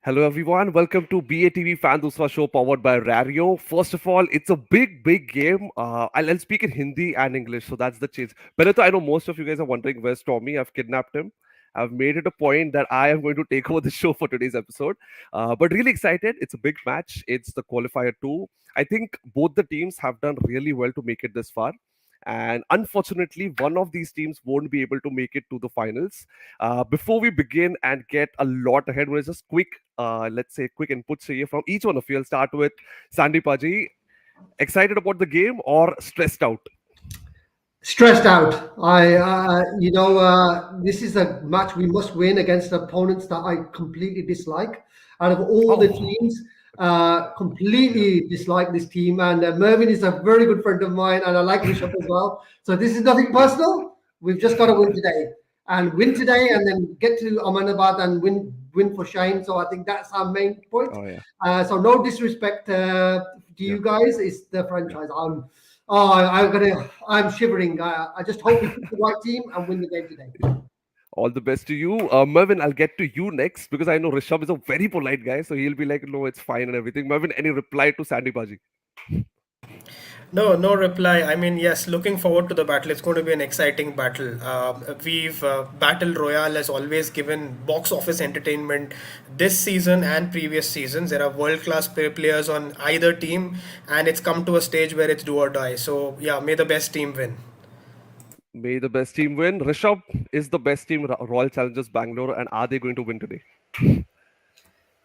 Hello everyone, welcome to BATV Fan Doosra show powered by Rario. First of all, it's a big game. I'll speak in Hindi and English, so that's the change. But I know most of you guys are wondering where's Tommy. I've kidnapped him. I've made it a point that I am going to take over the show for today's episode. But really excited. It's a big match. It's the qualifier 2. I think both the teams have done really well to make it this far. And unfortunately, one of these teams won't be able to make it to the finals. Before we begin and get a lot ahead, we'll just let's say, quick inputs here from each one of you. I'll start with Sandy Paji. Excited about the game or stressed out? Stressed out. This is a match we must win against opponents that I completely dislike. Out of all the Oh, teams, yeah. completely dislike this team. And Mervyn is a very good friend of mine, and I like Rishabh as well. So this is nothing personal. We've just got to win today, and then get to Ahmedabad and win for Shane. So I think that's our main point. Oh, yeah. So no disrespect to Yeah. you guys. It's the Yeah. franchise. I'm shivering. I just hope we pick the right team and win the game today. All the best to you. Mervin, I'll get to you next because I know Rishabh is a very polite guy. So he'll be like, no, it's fine and everything. Mervin, any reply to Sandy Paji? No, no reply. I mean, yes, looking forward to the battle. It's going to be an exciting battle. We've Battle Royale has always given box office entertainment this season and previous seasons. There are world-class players on either team, and it's come to a stage where it's do or die. So, yeah, may the best team win. May the best team win. Rishabh is the best team, Royal Challengers Bangalore. And are they going to win today?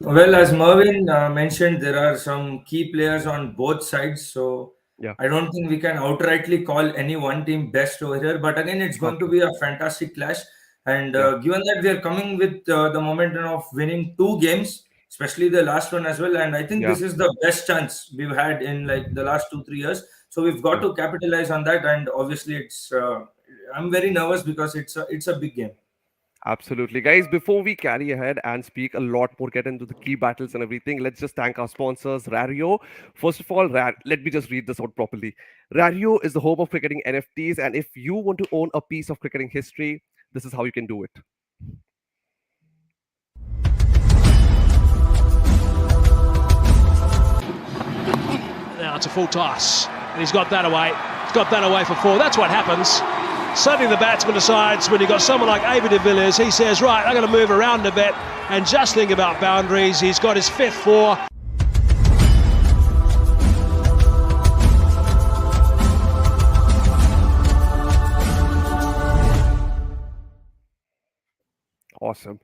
Well, as Mervin mentioned, there are some key players on both sides, so Yeah. I don't think we can outrightly call any one team best over here. But again, it's going to Okay. be a fantastic clash. And Yeah. given that we are coming with the momentum of winning two games, especially the last one as well, and I think Yeah. this is the best chance we've had in like the last 2 3 years. So we've got Yeah. to capitalize on that. And obviously, I'm very nervous because it's a big game. Absolutely. Guys, before we carry ahead and speak a lot more, get into the key battles and everything, let's just thank our sponsors, Rario. First of all, let me just read this out properly. Rario is the home of cricketing NFTs, and if you want to own a piece of cricketing history, this is how you can do it. Now it's a full toss, and he's got that away. He's got that away for four. That's what happens. Suddenly the batsman decides when you've got someone like Avi de Villiers, he says, right, I'm going to move around a bit and just think about boundaries. He's got his fifth four. Awesome.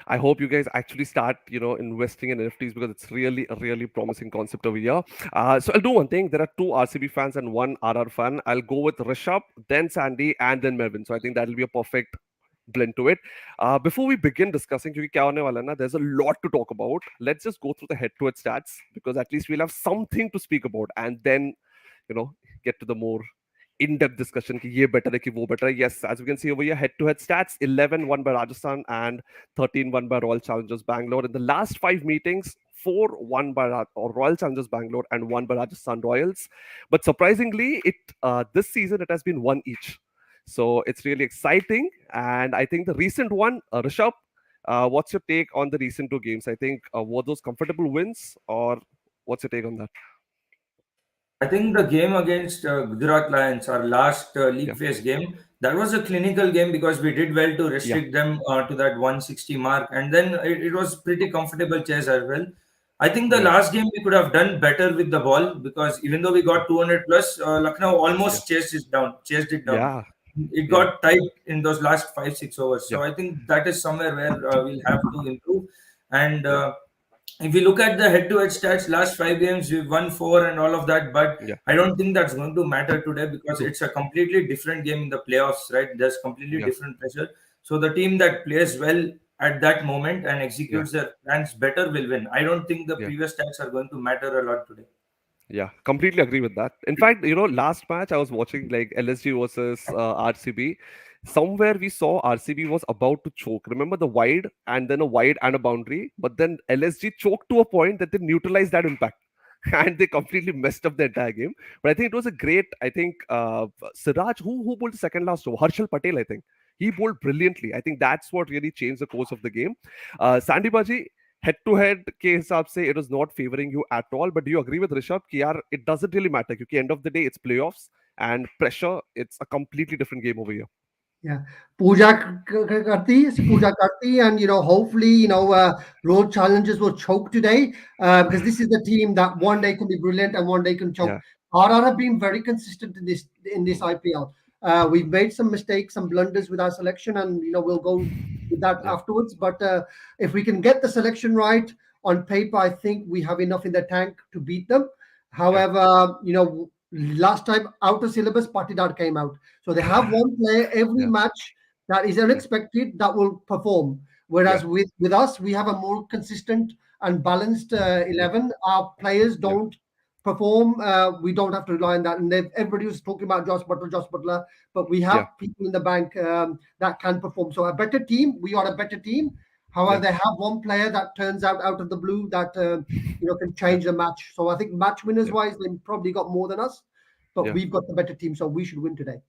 I hope you guys actually start, investing in NFTs because it's really a really promising concept over here. So I'll do one thing. There are two RCB fans and one RR fan. I'll go with Rishabh, then Sandy, and then Melvin. So I think that'll be a perfect blend to it. Before we begin discussing, क्योंकि क्या होने वाला है ना, there's a lot to talk about. Let's just go through the head-to-head stats because at least we'll have something to speak about, and then you know get to the more in-depth discussion कि ये better है कि वो better है. Yes, as we can see over here, head-to-head stats: 11 won by Rajasthan and 13 won by Royal Challengers Bangalore. In the last 5 meetings, 4 won by Royal Challengers Bangalore and 1 by Rajasthan Royals. But surprisingly, it this season it has been 1 each. So it's really exciting. And I think the recent one, Rishabh, what's your take on the recent two games? I think were those comfortable wins, or what's your take on that? I think the game against Gujarat Lions, our last Yeah, league phase game, that was a clinical game because we did well to yeah, restrict them to that 160 mark, and then it was pretty comfortable chase as well. I think the yeah, last game we could have done better with the ball because even though we got 200 plus, Lucknow yeah, almost chased it down. yeah, It yeah, got tight in those last 5 6 overs. yeah, So I think that is somewhere where we'll have to improve. And yeah, if you look at the head-to-head stats, last 5 games we've won four and all of that, but yeah. I don't think that's going to matter today because True. it's a completely different game in the playoffs, right? There's completely Yeah, different pressure. So the team that plays well at that moment and yeah, executes their plans better will win. I don't think the yeah. previous stats are going to matter a lot today. Yeah, completely agree with that. In fact, last match I was watching like LSG versus RCB. Somewhere we saw RCB was about to choke. Remember the wide and then a wide and a boundary, but then LSG choked to a point that they neutralized that impact. And they completely messed up the entire game. But I think it was a great. I think Siraj, who bowled the second last over, Harshal Patel. I think he bowled brilliantly. I think that's what really changed the course of the game. Sandy Baji, head to head के हिसाब से it was not favoring you at all. But do you agree with Rishabh कि यार it doesn't really matter क्योंकि end of the day it's playoffs and pressure, it's a completely different game over here. Yeah, puja karti, and hopefully, road challenges will choke today, because this is the team that one day can be brilliant and one day can choke. Yeah. RR have been very consistent in this Mm. IPL. We've made some mistakes, some blunders with our selection, and we'll go with that Yeah. afterwards. But if we can get the selection right on paper, I think we have enough in the tank to beat them. Yeah. However, last time out of syllabus, Patidar came out. So they have one player every Yeah. match that is Yeah. unexpected that will perform. Whereas Yeah. with us, we have a more consistent and balanced Yeah. 11. Our players Yeah. don't perform. We don't have to rely on that. And everybody was talking about Josh Butler, but we Yeah. have people in the bank that can perform. So a better team. We are a better team. However, Yeah. they have one player that turns out of the blue that can Yeah. change the match. So I think match winners Yeah. wise, they probably got more than us, but Yeah. we've got the better team, so we should win today.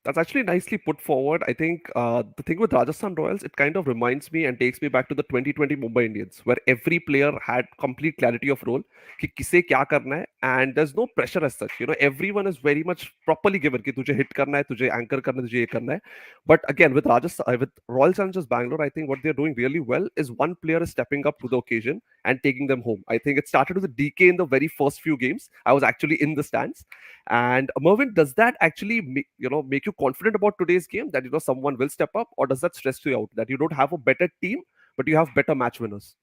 That's actually nicely put forward. I think the thing with Rajasthan Royals, it kind of reminds me and takes me back to the 2020 Mumbai Indians, where every player had complete clarity of role, कि किसे क्या करना है, and there's no pressure as such. Everyone is very much properly given कि तुझे hit करना है, तुझे anchor करना है, तुझे ये करना है. But again, with Rajasthan, with Royal Challengers Bangalore, I think what they're doing really well is one player is stepping up to the occasion and taking them home. I think it started with a DK in the very first few games. I was actually in the stands. And Mervin, does that actually make you confident about today's game that someone will step up, or does that stress you out that you don't have a better team but you have better match winners?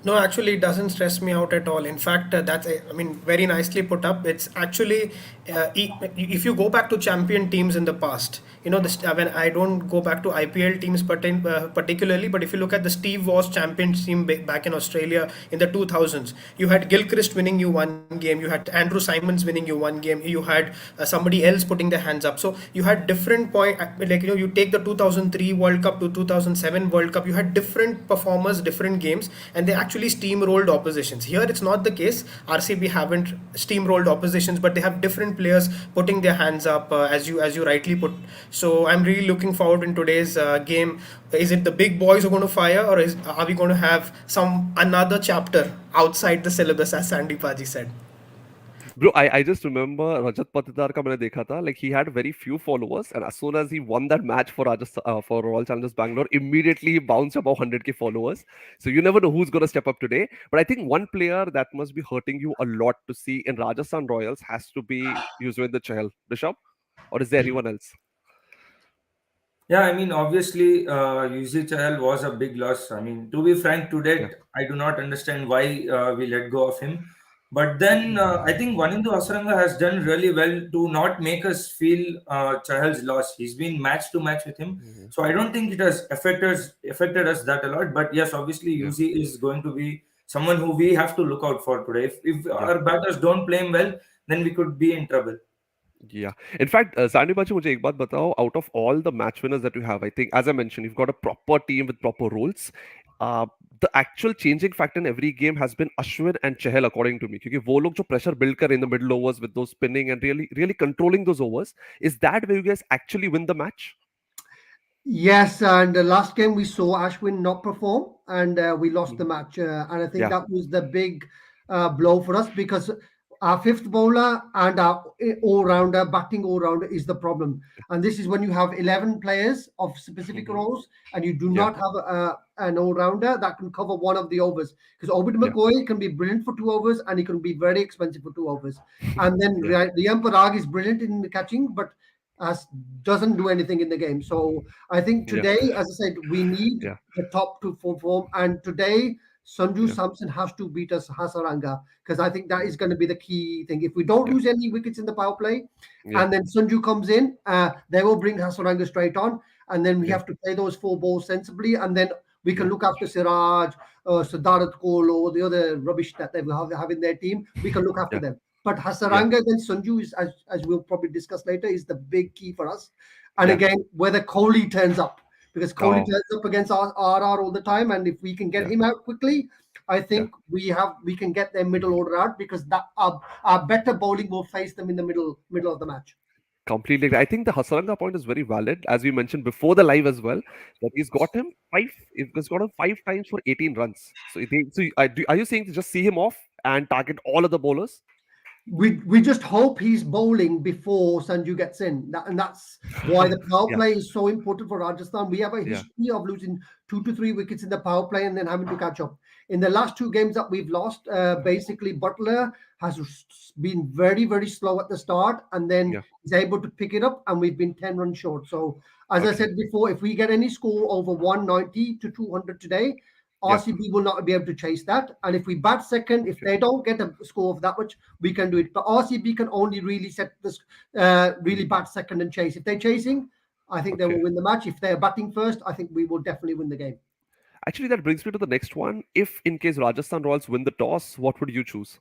No, actually, it doesn't stress me out at all. In fact, I mean, very nicely put up. It's actually, if you go back to champion teams in the past, when I don't go back to IPL teams particularly, but if you look at the Steve Waugh champion team back in Australia in the 2000s, you had Gilchrist winning you one game, you had Andrew Simons winning you one game, you had somebody else putting their hands up. So you had different you take the 2003 World Cup to 2007 World Cup, you had different performers, different games, and they actually steamrolled oppositions. Here it's not the case. RCB haven't steamrolled oppositions, but they have different players putting their hands up, as you rightly put. So I'm really looking forward in today's game. Is it the big boys who are going to fire, or are we going to have another chapter outside the syllabus, as Sandy Paji said? Bro, I just remember Rajat Patidar ka maine dekha tha, like he had very few followers, and as soon as he won that match for for Royal Challengers Bangalore, immediately he bounced above 100k followers. So you never know who's going to step up today. But I think one player that must be hurting you a lot to see in Rajasthan Royals has to be Yuzvendra Chahal. Rishabh, or is there anyone else? Yeah, I mean, obviously, UZ Chahal was a big loss. I mean, to be frank, to Yeah. date, I do not understand why we let go of him. But then I think Vanindu Hasaranga has done really well to not make us feel Chahal's loss. He's been match to match with him. Mhm. So I don't think it has affected us that a lot. But yes, obviously, Yeah. UZ is going to be someone who we have to look out for today. If Yeah. our batters don't play him well, then we could be in trouble. Yeah. In fact, Sandy Bachi, मुझे एक बात बताओ, out of all the match winners that you have, I think, as I mentioned, you've got a proper team with proper roles. Uh, the actual changing factor in every game has been Ashwin and Chahal, according to me. क्योंकि वो लोग जो pressure build कर in the middle overs with those spinning and really, really controlling those overs, is that where you guys actually win the match? Yes, and the last game we saw Ashwin not perform, and we lost the Mhm. match. And I think Yeah. that was the big blow for us, because our fifth bowler and our all-rounder, batting all-rounder, is the problem. And this is when you have 11 players of specific Mhm. roles, and you do Yeah. not have an all-rounder that can cover one of the overs. Because Ovid Yeah. McCoy can be brilliant for 2 overs, and he can be very expensive for 2 overs. And then Yeah. Riyan Parag is brilliant in the catching, but doesn't do anything in the game. So I think Yeah. today, as I said, we need Yeah. the top to perform. And today, Sanju Yeah. Samson has to beat us Hasaranga, because I think that Mhm. is going to be the key thing. If we don't Yeah. lose any wickets in the power play, Yeah. and then Sanju comes in, they will bring Hasaranga straight on. And then we Yeah. have to play those 4 balls sensibly. And then we can Yeah. look after Siraj, Siddharth Kohl, or the other rubbish that they will have in their team. We can look after Yeah. them. But Yeah. Hasaranga against Sanju is, as we'll probably discuss later, is the big key for us. And Yeah. again, whether Kohli turns up, because Kohli Oh. turns up against RR all the time, and if we can get Yeah. him out quickly, I Yeah. think we can get their middle order out, because that our better bowling will face them in the middle of the match. Completely. I think the Hasaranga point is very valid, as we mentioned before the live as well. That he's got him five. He's got him 5 times for 18 runs. So, are you saying to just see him off and target all of the bowlers? We just hope he's bowling before Sanju gets in. And that's why the power Yeah, play is so important for Rajasthan. We have a yeah, history of losing 2 to 3 wickets in the power play and then having to catch up. In the last 2 games that we've lost, basically Butler has been very, very slow at the start and then yeah. he's able to pick it up and we've been 10 runs short. So as I Okay. said before, if we get any score over 190 to 200 today, Yeah. RCB will not be able to chase that. And if we bat second, if Okay. they don't get a score of that much, we can do it. But RCB can only really set this, really bat second and chase. If they're chasing, I think they Okay. will win the match. If they're batting first, I think we will definitely win the game. Actually, that brings me to the next one. If in case Rajasthan Royals win the toss, what would you choose?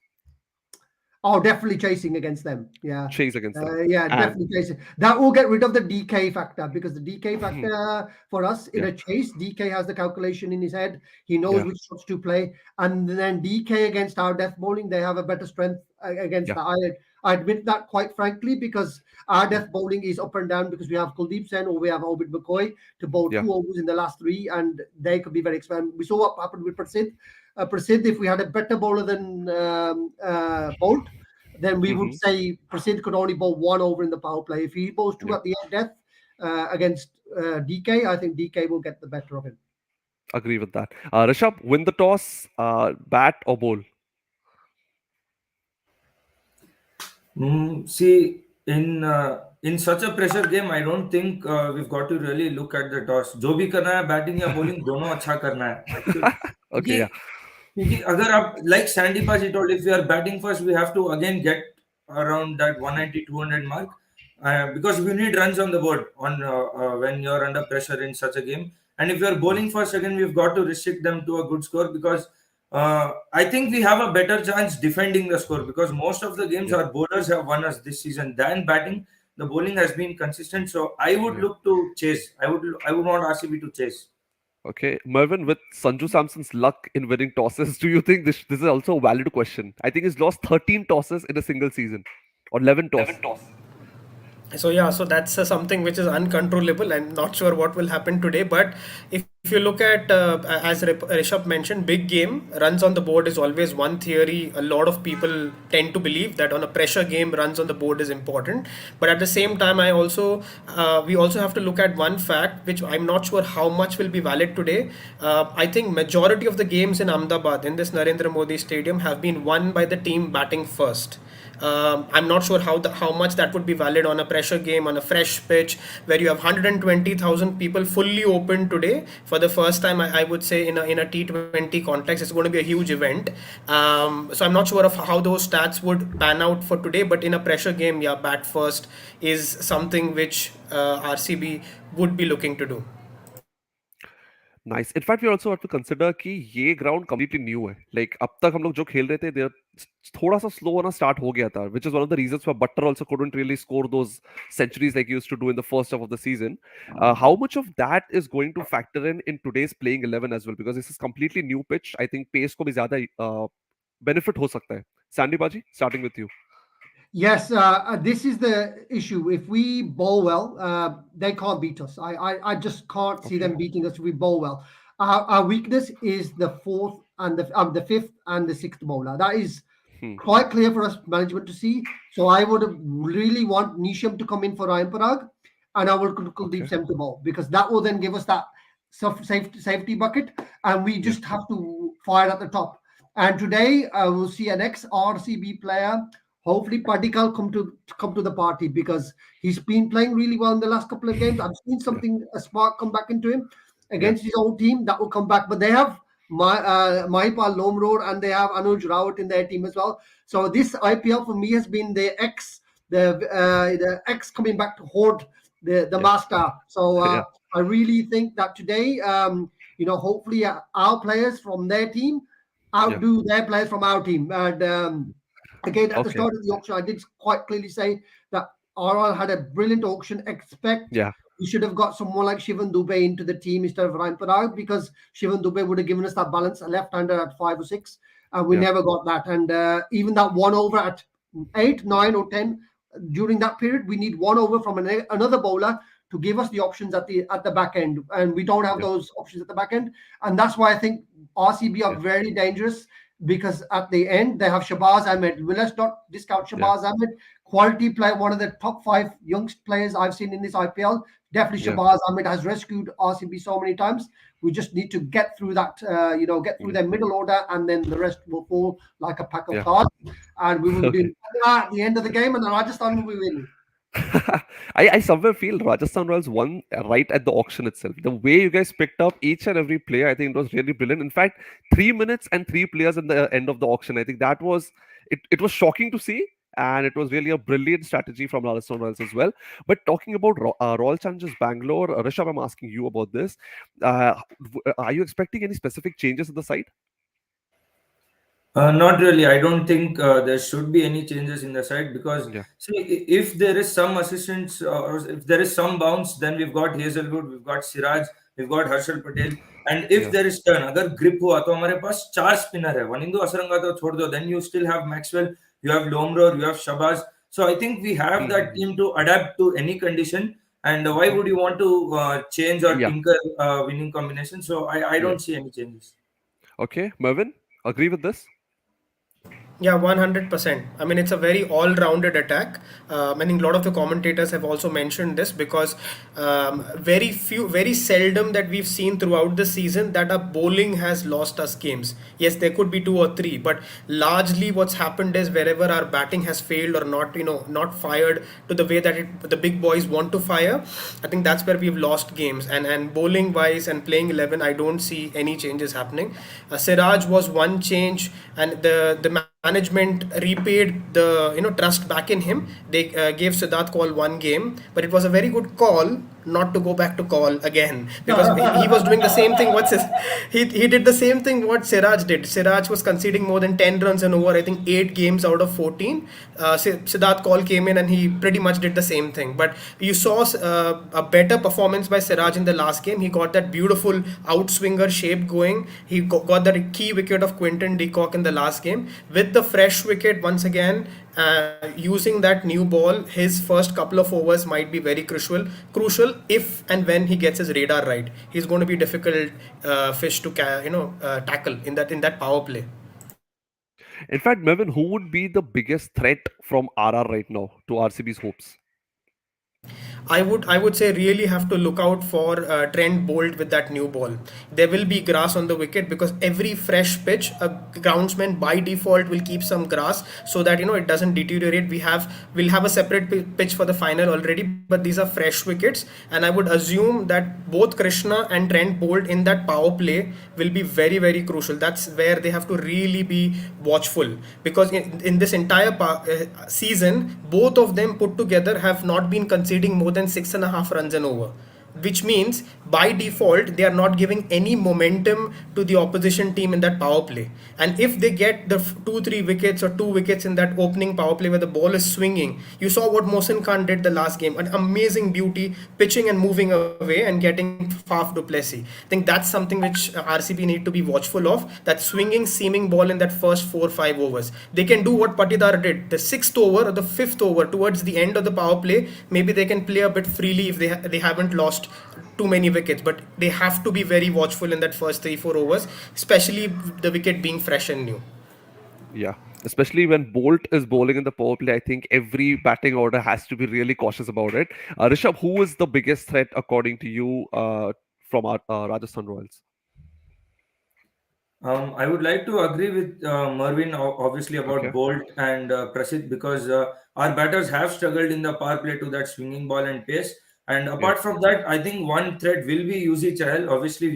Oh, definitely chasing against them. Yeah. Chase against them. Yeah, And definitely chasing. That will get rid of the DK factor because the DK factor for us in yeah, a chase, DK has the calculation in his head. He knows yeah, which shots to play. And then DK against our death bowling, they have a better strength against yeah, that. I admit that quite frankly because our death bowling is up and down because we have Kuldeep Sen or we have Obid McCoy to bowl yeah. 2 overs in the last 3 and they could be very expensive. We saw what happened with Prasidh. Prasidh, if we had a better bowler than Bolt, then we would Hmm. say Prasidh could only bowl 1 over in the power play. If he bowls 2 Yeah. at the death against DK, I think DK will get the better of him. Agree with that. Rishabh, win the toss, bat or bowl? See, in such a pressure game, I don't think we've got to really look at the toss. जो भी करना है batting या bowling दोनों अच्छा करना है. Okay, yeah, क्योंकि अगर आप like Sandy Paji told, if we are batting first, we have to again get around that 190 200 mark because we need runs on the board on when you're under pressure in such a game. And if you're bowling first, again we've got to restrict them to a good score because I think we have a better chance defending the score because most of the games yeah, our bowlers have won us this season than batting. The bowling has been consistent, so I would yeah. look to chase. I would want RCB to chase. Okay, Mervin, with Sanju Samson's luck in winning tosses, do you think this is also a valid question? I think he's lost 13 tosses in a single season, or 11 toss. So yeah, so that's something which is uncontrollable. I'm not sure what will happen today, but if you look at as Rishabh mentioned, big game runs on the board is always one theory. A lot of people tend to believe that on a pressure game, runs on the board is important. But at the same time, we also have to look at one fact which I'm not sure how much will be valid today. I think majority of the games in Ahmedabad in this Narendra Modi Stadium have been won by the team batting first. I'm not sure how much that would be valid on a pressure game on a fresh pitch where you have 120,000 people fully open today for the first time. I would say in a T20 context, it's going to be a huge event. So I'm not sure of how those stats would pan out for today, but in a pressure game, yeah, bat first is something which RCB would be looking to do. Nice in fact we also have to consider कि ये ground completely new है like अब तक हम लोग जो खेल रहे थे देयर थोड़ा सा स्लो होना स्टार्ट हो गया था which is one of the reasons why butter also couldn't really score those centuries like he used to do in the first half of the season. How much of that is going to factor in today's playing 11 as well because this is completely new pitch. I think pace को भी ज्यादा benefit हो सकता है. Sandy Baji, starting with you. Yes, this is the issue. If we bowl well, they can't beat us. I just can't see them beating us if we bowl well. Our weakness is the fourth and the fifth and the sixth bowler. That is quite clear for us management to see. So I would really want Nisham to come in for Ryan Parag, and I would Kuldeep Sem to bowl because that will then give us that safety bucket, and we just have to fire at the top. And today we'll see an ex-RCB player. Hopefully, Padikal come to the party because he's been playing really well in the last couple of games. I've seen a spark come back into him against his old team. That will come back, but they have Mahipal Lomror and they have Anuj Rawat in their team as well. So this IPL for me has been the ex coming back to hoard the master. So I really think that today, hopefully our players from their team outdo their players from our team. And again, at the start of the auction, I did quite clearly say that RL had a brilliant auction. We should have got someone like Shivan Dubey into the team instead of Ryan Parag because Shivan Dubey would have given us that balance, a left-hander at 5 or 6. We never got that. And even that 1 over at 8, 9 or 10, during that period, we need one over from another bowler to give us the options at the back end, and we don't have Yeah. those options at the back end, and that's why I think RCB are Yeah. very dangerous, because at the end they have Shabaz Ahmed. Well, let's not discount Yeah. Shabaz Ahmed, quality player, one of the top 5 young players I've seen in this IPL. Definitely Yeah. Shabaz Ahmed has rescued RCB so many times. We just need to get through that, get through Yeah. their middle order, and then the rest will fall like a pack of Yeah. cards, and we will Okay. be at the end of the game, and Rajasthan will be winning. I somewhere feel Rajasthan Royals won right at the auction itself. The way you guys picked up each and every player, I think it was really brilliant. In fact, 3 minutes and 3 players at the end of the auction. I think that was it was shocking to see. And it was really a brilliant strategy from Rajasthan Royals as well. But talking about Royal Challengers Bangalore, Rishabh, I'm asking you about this. Are you expecting any specific changes in the side? Not really. I don't think there should be any changes in the side, because Yeah, see, if there is some assistance or if there is some bounce, then we've got Hazelwood, we've got Siraj, we've got Harshal Patel, and if yeah. there is turn, अगर grip हुआ तो हमारे पास 4 spinner है. वनिंदु असरंगा तो छोड़ दो. Then you still have Maxwell, you have Lomror, you have Shabazz. So I think we have that Mhm. team to adapt to any condition. And why would you want to change or Yeah, tinker winning combination? So I yeah. don't see any changes. Okay, Mervin, agree with this? Yeah, 100%. I mean, it's a very all-rounded attack. I think a lot of the commentators have also mentioned this, because very seldom that we've seen throughout the season that our bowling has lost us games. Yes, there could be two or three, but largely what's happened is wherever our batting has failed or not, not fired to the way that the big boys want to fire, I think that's where we've lost games. And bowling wise and playing 11, I don't see any changes happening. Siraj was one change, and the management repaid the trust back in him. They gave Siddharth Kaul one game, but it was a very good call not to go back to call again, because he was doing the same thing. He did the same thing what Siraj did. Siraj was conceding more than 10 runs in over, I think, 8 games out of 14. Siddharth Kaul came in and he pretty much did the same thing. But you saw a better performance by Siraj in the last game. He got that beautiful outswinger shape going. He got that key wicket of Quinton de Kock in the last game. With the fresh wicket once again, using that new ball, his first couple of overs might be very crucial if and when he gets his radar right. He's going to be difficult fish to tackle in that power play. In fact, Mervin, who would be the biggest threat from RR right now to RCB's hopes? I would say really have to look out for Trent Bolt with that new ball. There will be grass on the wicket, because every fresh pitch, a groundsman by default will keep some grass so that it doesn't deteriorate. We'll have a separate pitch for the final already, but these are fresh wickets, and I would assume that both Krishna and Trent Bolt in that power play will be very very crucial. That's where they have to really be watchful, because in this entire season, both of them put together have not been conceding more than 6.5 runs and over, which means by default they are not giving any momentum to the opposition team in that power play. And if they get the 2 3 wickets or 2 wickets in that opening power play where the ball is swinging, you saw what Mohsin Khan did the last game, an amazing beauty, pitching and moving away and getting Faf du Plessis. I think that's something which RCB need to be watchful of, that swinging seaming ball in that first 4 5 overs. They can do what Patidar did, the sixth over or the fifth over towards the end of the power play. Maybe they can play a bit freely if they haven't lost too many wickets, but they have to be very watchful in that first 3 4 overs, especially the wicket being fresh and new. Yeah, especially when Bolt is bowling in the power play, I think every batting order has to be really cautious about it. Rishabh, who is the biggest threat according to you from our Rajasthan Royals? I would like to agree with Mervin, obviously, about Okay. Bolt and Prasidh, because our batters have struggled in the power play to that swinging ball and pace. And Yeah. apart from that, I think one threat will be Yuzi Chahal. Obviously,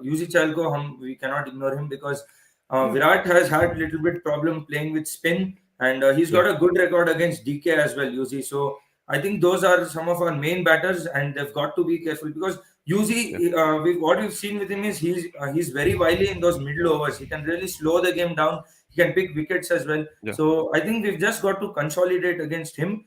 Yuzi Chahal we cannot ignore him, because Virat has had little bit problem playing with spin, and he's Yeah. got a good record against DK as well, Yuzi. So I think those are some of our main batters, and they've got to be careful, because Yeah. usually, what we've seen with him is he's very wily in those middle overs. He can really slow the game down. He can pick wickets as well. Yeah. So I think we've just got to consolidate against him.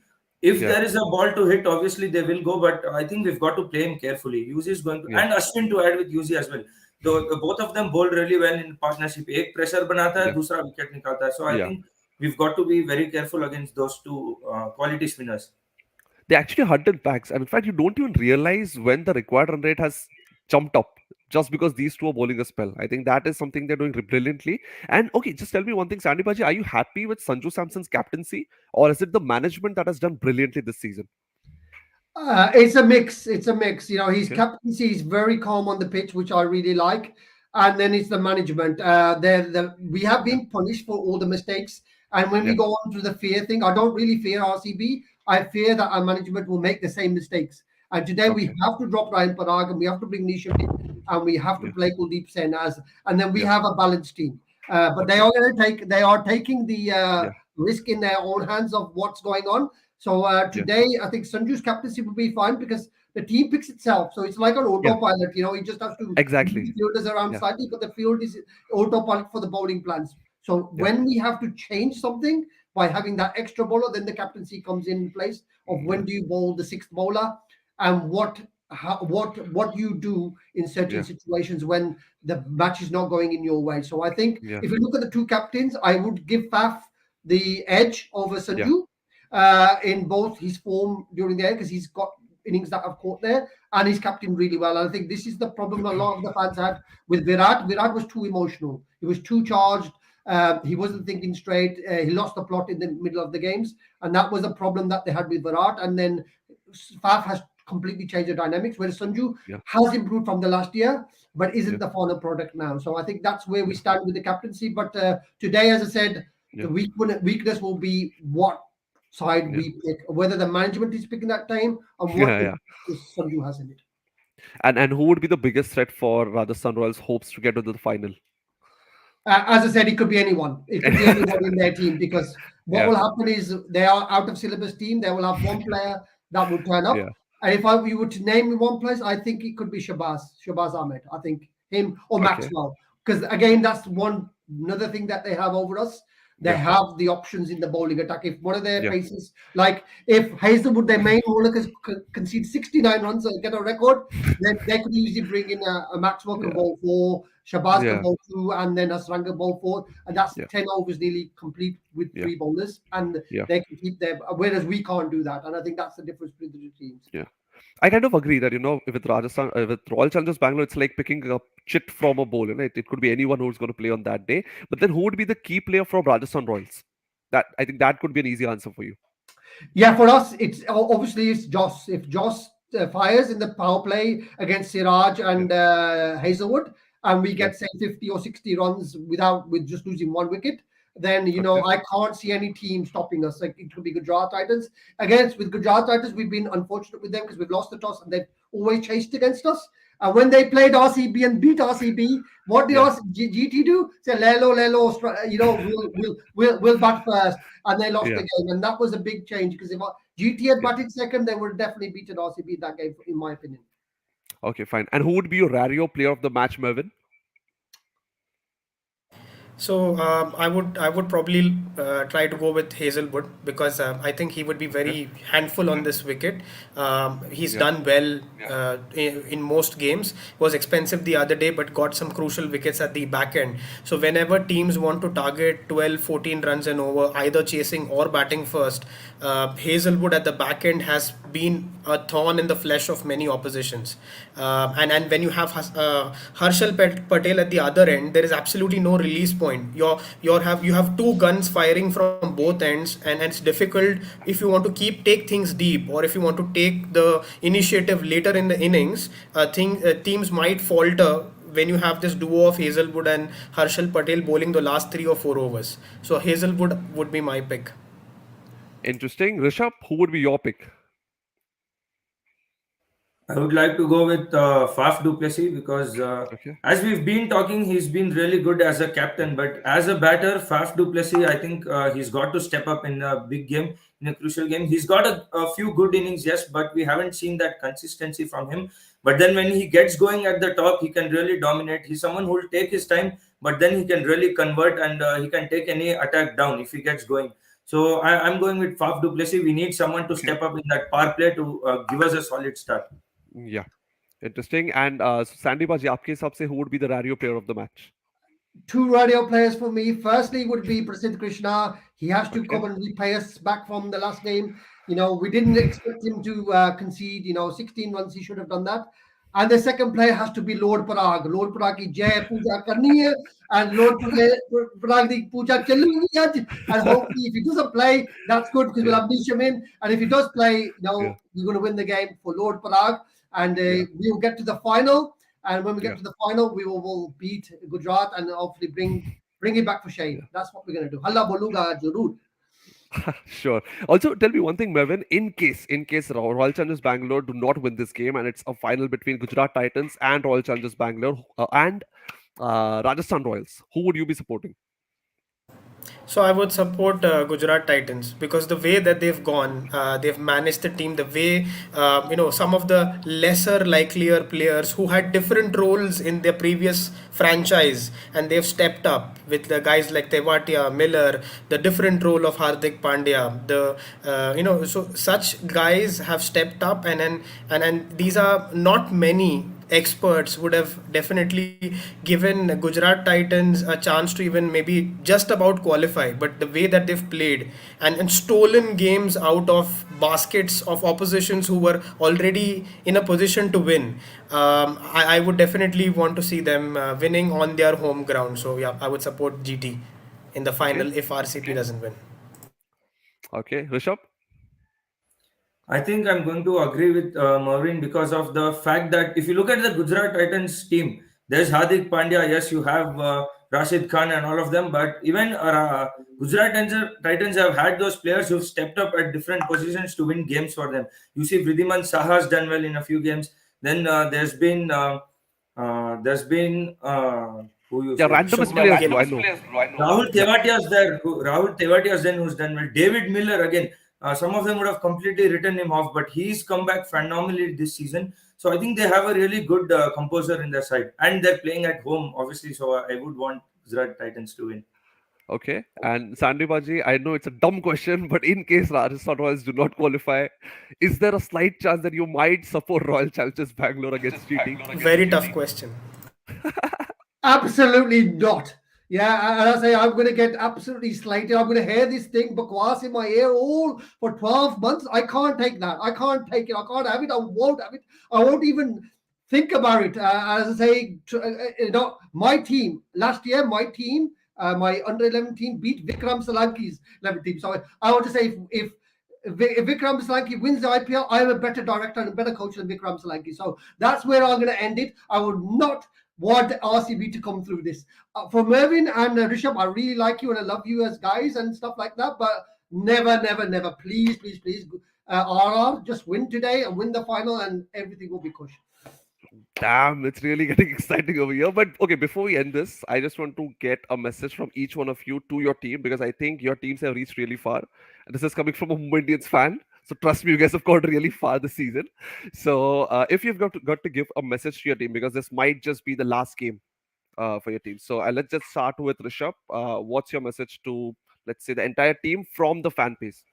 If Yeah. there is a ball to hit, obviously they will go, but I think we've got to play him carefully. Yuzi is going to, Yeah. and Ashwin to add with Yuzi as well. Though both of them bowl really well in partnership. एक pressure बनाता है, Yeah. दूसरा wicket निकालता है. So I Yeah. think we've got to be very careful against those two quality spinners. They actually hunt in packs, and in fact, you don't even realize when the required run rate has jumped up just because these two are bowling a spell. I think that is something they're doing brilliantly. And okay, just tell me one thing, Sandy Baji, are you happy with Sanju Samson's captaincy, or is it the management that has done brilliantly this season? It's a mix. It's a mix. You know, his Okay. captaincy is very calm on the pitch, which I really like. And then it's the management. We have Yeah. been punished for all the mistakes. And when we Yeah. go on to the fear thing, I don't really fear RCB. I fear that our management will make the same mistakes. And today we Okay. have to drop Ryan Parag and we have to bring Nishan in and we have to Yeah. play Kuldeep Sen as, and then we Yeah. have a balanced team. But Okay. they are taking the Yeah. risk in their own hands of what's going on. So Yeah. today, I think Sanju's captaincy will be fine because the team picks itself. So it's like an Yeah. autopilot. You know, he just has to move Exactly. the fielders around Yeah. slightly, but the field is autopilot for the bowling plans. So Yeah. when we have to change something by having that extra bowler, then the captaincy comes in place of Yeah. when do you bowl the sixth bowler and what you do in certain Yeah. situations when the match is not going in your way. So I think Yeah. if you look at the two captains, I would give Faf the edge over Yeah. Sanju in both his form during the year because he's got innings that have caught there and he's captained really well. And I think this is the problem a lot of the fans had with Virat. Virat was too emotional. He was too charged. He wasn't thinking straight. He lost the plot in the middle of the games, and that was a problem that they had with Virat. And then Faf has completely changed the dynamics, whereas Sanju Yeah. has improved from the last year, but Yeah. isn't the final product now. So I think that's where we Yeah. stand with the captaincy. But today, as I said, Yeah. the weakness will be what side Yeah. we pick, whether the management is picking that time and what Yeah. Yeah. Sanju has in it. And who would be the biggest threat for Rajasthan Royals' hopes to get to the final? As I said, it could be anyone. It could be anyone in their team because what Yeah. will happen is they are out of syllabus team. They will have one player that will turn Yeah. up. And if you were to name me one place, I think it could be Shabazz Ahmed. I think him or Okay. Maxwell. Because again, that's another thing that they have over us. They Yeah. have the options in the bowling attack. If one of their Yeah. paces, like if Hazelwood, their main bowler, concede 69 runs and get a record, then they could easily bring in a Maxwell can Yeah. bowl four, Shabazz can Yeah. bowl two, and then Asranga bowl four, and that's Yeah. 10 overs nearly complete with Yeah. three bowlers, and Yeah. they can keep their. Whereas we can't do that, and I think that's the difference between the two teams. Yeah. I kind of agree that with Rajasthan, with Royal Challengers Bangalore, it's like picking a chit from a bowl. It could be anyone who's going to play on that day. But then, who would be the key player from Rajasthan Royals? That I think that could be an easy answer for you. Yeah, for us, it's obviously it's Joss. If Joss fires in the power play against Siraj Yeah. and Hazelwood, and we Yeah. get say 50 or 60 runs with just losing one wicket, then Okay. I can't see any team stopping us. Like it could be Gujarat Titans. Against with Gujarat Titans, we've been unfortunate with them because we've lost the toss and they've always chased against us. And when they played RCB and beat RCB, what did Yeah. GT do? Say Lelo, we'll bat first, and they lost the Yeah. game, and that was a big change because if GT had Yeah. batted second, they would have definitely beaten RCB in that game, in my opinion. Okay. Fine. And who would be your Rario player of the match, Mervin? So I would probably try to go with Hazelwood because I think he would be Okay. very handful on this wicket. He's Yeah. done well in most games. Was expensive the other day, but got some crucial wickets at the back end. So whenever teams want to target 12, 14 runs and over, either chasing or batting first, Hazelwood at the back end has been a thorn in the flesh of many oppositions. And when you have Patel at the other end, there is absolutely no release point. You have two guns firing from both ends, and it's difficult if you want to take things deep, or if you want to take the initiative later in the innings. Teams might falter when you have this duo of Hazelwood and Harshal Patel bowling the last 3 or 4 overs. So Hazelwood would be my pick. Interesting. Rishabh, who would be your pick? I would like to go with Faf du Plessis because, Okay. as we've been talking, he's been really good as a captain. But as a batter, Faf du Plessis, I think he's got to step up in a big game, in a crucial game. He's got a few good innings, yes, but we haven't seen that consistency from him. But then when he gets going at the top, he can really dominate. He's someone who will take his time, but then he can really convert and he can take any attack down if he gets going. So I'm going with Faf du Plessis. We need someone to Okay. step up in that power play to give us a solid start. Yeah. Interesting. And Sandy Baji, आपके हिसाब से who would be the Rario player of the match? two radio players for me. Firstly, would be Prasidh Krishna. He has to Okay. come and repay us back from the last game. We didn't expect him to concede, 16 runs. He should have done that. And the second player has to be Lord Parag. Lord Parag ki jai puja karni hai, and Lord Parag ki puja chaluni aaj. And hopefully, if he doesn't play, that's good because we'll Yeah. have Nisha in. And if he does play, Yeah. we're going to win the game for Lord Parag. And Yeah. we will get to the final. And when we get Yeah. to the final, we will beat Gujarat and hopefully bring it back for Shane. Yeah. That's what we're going to do. Halla boluga zarur. Sure. Also, tell me one thing, Mervin. In case Royal Challengers Bangalore do not win this game, and it's a final between Gujarat Titans and Royal Challengers Bangalore and Rajasthan Royals, who would you be supporting? So I would support Gujarat Titans because the way that they've gone, they've managed the team, the way some of the lesser likelier players who had different roles in their previous franchise, and they've stepped up with the guys like Tewatia, Miller, the different role of Hardik Pandya, so such guys have stepped up, and these are not many experts would have definitely given Gujarat Titans a chance to even maybe just about qualify. But the way that they've played and stolen games out of baskets of oppositions who were already in a position to win, I would definitely want to see them winning on their home ground. So yeah, I would support GT in the Okay. final if RCP doesn't win. Okay. Rishabh? I think I'm going to agree with Mervin because of the fact that if you look at the Gujarat Titans team, there's Hardik Pandya, yes, you have Rashid Khan and all of them, but even Gujarat Titans have had those players who've stepped up at different positions to win games for them. You see, Vridhiman Saha's done well in a few games. Then there's been who you Yeah, say randomest Shubman players, Gill. bro. I know. Rahul Tewatia's there. Rahul Tewatia's then who's done well. David Miller again. Some of them would have completely written him off, but he's come back phenomenally this season. So I think they have a really good composer in their side, and they're playing at home, obviously. So I would want Gujarat Titans to win. Okay. And Sandy Baji, I know it's a dumb question, but in case Rajasthan Royals do not qualify, is there a slight chance that you might support Royal Challengers Bangalore against GT? Very tough question. Absolutely not. Yeah, and I say I'm going to get absolutely slighted. I'm going to hear this thing bakwas in my ear all for 12 months. I can't take that. I can't take it. I can't have it. I won't have it. I won't even think about it. As I say, my team last year, my under 11 team beat Vikram Solanki's 11 team. So I want to say if Vikram Solanki wins the IPL, I am a better director and a better coach than Vikram Solanki. So that's where I'm going to end it. I would not want RCB to come through this. For Mervin and Rishabh, I really like you and I love you as guys and stuff like that. But never, never, never, please, please, please, RR, just win today and win the final and everything will be cush. Damn, it's really getting exciting over here. But okay, before we end this, I just want to get a message from each one of you to your team because I think your teams have reached really far. And this is coming from a Mumbai Indians fan. So trust me, you guys have gone really far this season. So if you've got to give a message to your team, because this might just be the last game for your team. So let's just start with Rishabh. What's your message to, let's say, the entire team from the fan base?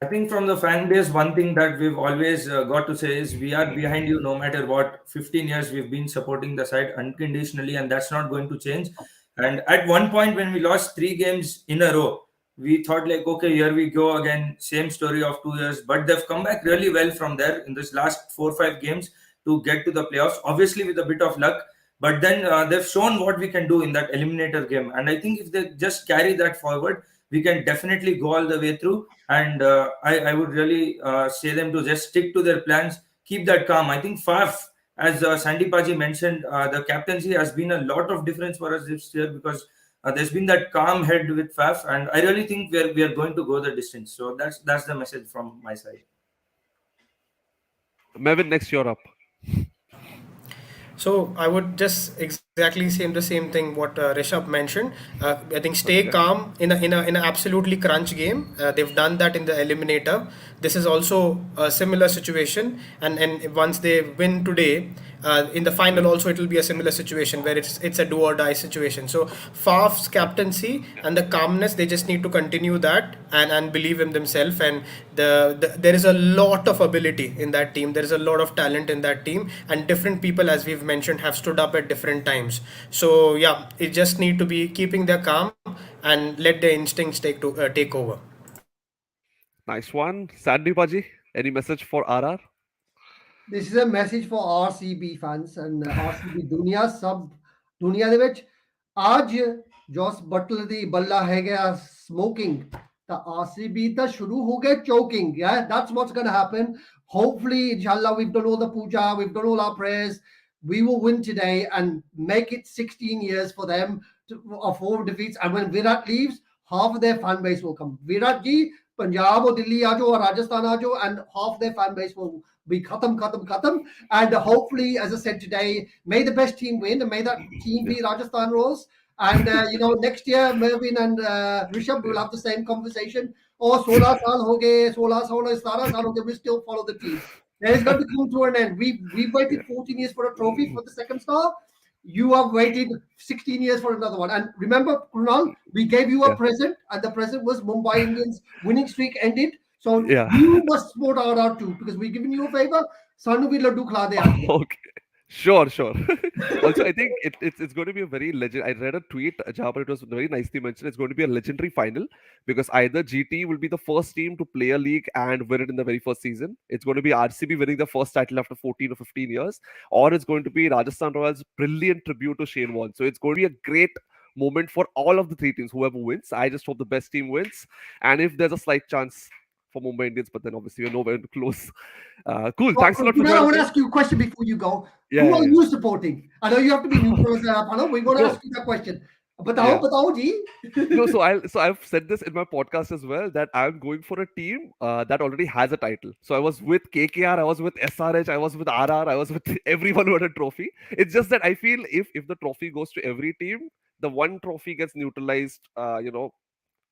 I think from the fan base, one thing that we've always got to say is we are behind you no matter what. 15 years we've been supporting the side unconditionally, and that's not going to change. And at one point, when we lost 3 games in a row, we thought like, okay, here we go again, same story of 2 years. But they've come back really well from there in this last 4 or 5 games to get to the playoffs. Obviously, with a bit of luck, but then they've shown what we can do in that eliminator game. And I think if they just carry that forward, we can definitely go all the way through. And I would really say them to just stick to their plans, keep that calm. I think Faf, as Sandy Paji mentioned, the captaincy has been a lot of difference for us this year because there's been that calm head with Faf, and I really think we are going to go the distance. So that's the message from my side. Mevin, next you're up. So I would just exactly say the same thing what Rishabh mentioned. I think stay calm in a absolutely crunch game. They've done that in the eliminator. this is also a similar situation, and once they win today, in the final also it will be a similar situation where it's a do or die situation. So Faf's captaincy and the calmness, they just need to continue that and believe in themselves. And there is a lot of ability in that team. There is a lot of talent in that team, and different people, as we've mentioned, have stood up at different times. So yeah, it just need to be keeping their calm and let their instincts take over. Nice one. Sandy Paji, any message for RR? This is a message for RCB fans and RCB दुनिया सब दुनिया ਦੇ ਵਿੱਚ आज ਜੋਸ Butler ਦੀ ਬੱਲਾ ਹੈਗਾ smoking the RCB ਤਾਂ ਸ਼ੁਰੂ ਹੋ ਗਿਆ choking. Yeah, that's what's going to happen. Hopefully, inshallah, we've done all the puja, we've done all our prayers. We will win today and make it 16 years for them of 4 defeats. And when Virat leaves, half of their fan base will come. Virat ji, Punjab or Delhi aajo or Rajasthan aajo, and half their fan base will be khatam. And hopefully, as I said today, may the best team win and may that team be Rajasthan Royals. And next year, Mervyn and Rishabh will have the same conversation. Oh, 16 saal ho gaye, 17 saal ho gaye, we still follow the team. There is going to come to an end. We've waited 14 years for a trophy for the second star. You have waited 16 years for another one. And remember, Kunal, we gave you a present, and the present was Mumbai Indians winning streak ended. So you must support RR too, because we've given you a favor. Sanu bhi laddu khila de. Okay. Sure. Also, I think it's going to be a very legend. I read a tweet, Jabbar, it was very nicely mentioned. It's going to be a legendary final because either GT will be the first team to play a league and win it in the very first season. It's going to be RCB winning the first title after 14 or 15 years, or it's going to be Rajasthan Royals' brilliant tribute to Shane Warne. So it's going to be a great moment for all of the 3 teams, whoever wins. I just hope the best team wins. And if there's a slight chance for Mumbai Indians, but then obviously we're nowhere close. Cool. Thanks a lot for joining. I want to ask you a question before you go. Who are you supporting? I know you have to be neutral. We're going to ask you that question. Batao, ji. No, so I've said this in my podcast as well that I'm going for a team that already has a title. So I was with KKR, I was with SRH, I was with RR, I was with everyone who had a trophy. It's just that I feel if the trophy goes to every team, the one trophy gets neutralized,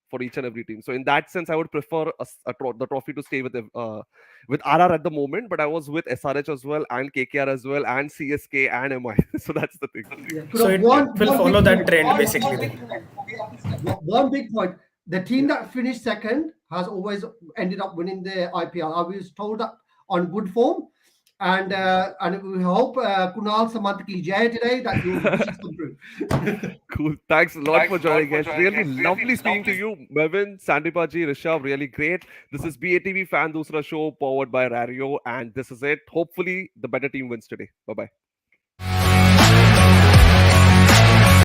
for each and every team. So in that sense, I would prefer the trophy to stay with RR at the moment. But I was with SRH as well, and KKR as well, and CSK and MI. So that's the thing. Yeah. So it will follow that trend basically. One big point: the team that finished second has always ended up winning the IPL. I was told that on good form. And we hope Kunal Samant ki jai today that you come through. Cool. Thanks a lot for joining us. Really lovely speaking to you, Mervyn, Sandipaji, Rishabh. Really great. This is BATV Fan Doosra show powered by Rario, and this is it. Hopefully, the better team wins today. Bye bye.